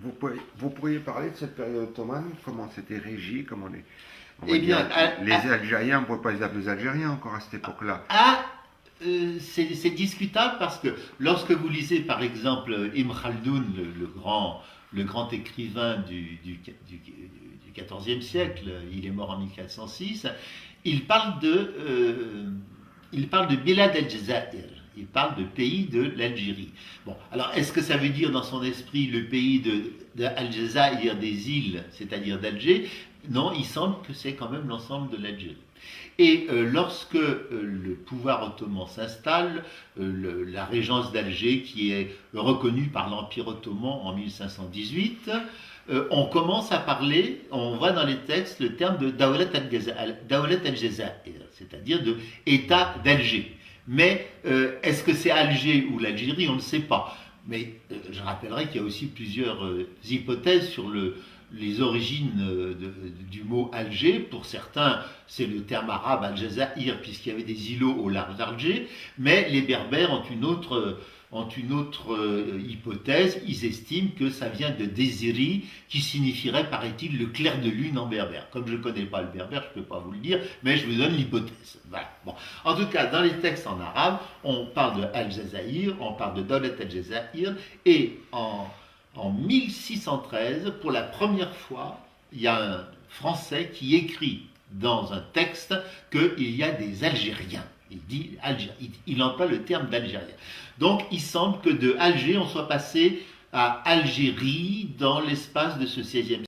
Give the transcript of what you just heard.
Vous pourriez parler de cette période ottomane, comment c'était régi, comment on va Eh dire, bien, les Algériens, on ne pourrait pas les appeler les Algériens encore à cette époque-là. à, c'est discutable parce que lorsque vous lisez par exemple Ibn Khaldoun, le grand écrivain du XIVe siècle, il est mort en 1406, il parle il parle de Bilad el-Jazair, il parle de pays de l'Algérie. Bon, alors est-ce que ça veut dire dans son esprit le pays de Al-Jazair des îles, c'est-à-dire d'Alger? Non, il semble que c'est quand même l'ensemble de l'Algérie. Et lorsque le pouvoir ottoman s'installe, la régence d'Alger, qui est reconnue par l'Empire ottoman en 1518, on commence à parler, on voit dans les textes le terme de Dawlat al-Jazair, c'est-à-dire de État d'Alger. Mais est-ce que c'est Alger ou l'Algérie? On ne sait pas. Mais je rappellerai qu'il y a aussi plusieurs hypothèses sur les origines du mot Alger. Pour certains, c'est le terme arabe Al-Jazair, puisqu'il y avait des îlots au large d'Alger, mais les Berbères ont une autre hypothèse. Ils estiment que ça vient de Désiri, qui signifierait, paraît-il, le clair de lune en berbère. Comme je ne connais pas le berbère, je ne peux pas vous le dire, mais je vous donne l'hypothèse. Voilà. Bon. En tout cas, dans les textes en arabe, on parle de Al-Jazair, on parle de Dawlat al-Jazair, et en 1613, pour la première fois, il y a un Français qui écrit dans un texte qu'il y a des Algériens. Il dit il emploie le terme d'Algérien. Donc il semble que de Alger, on soit passé à Algérie dans l'espace de ce 16e siècle.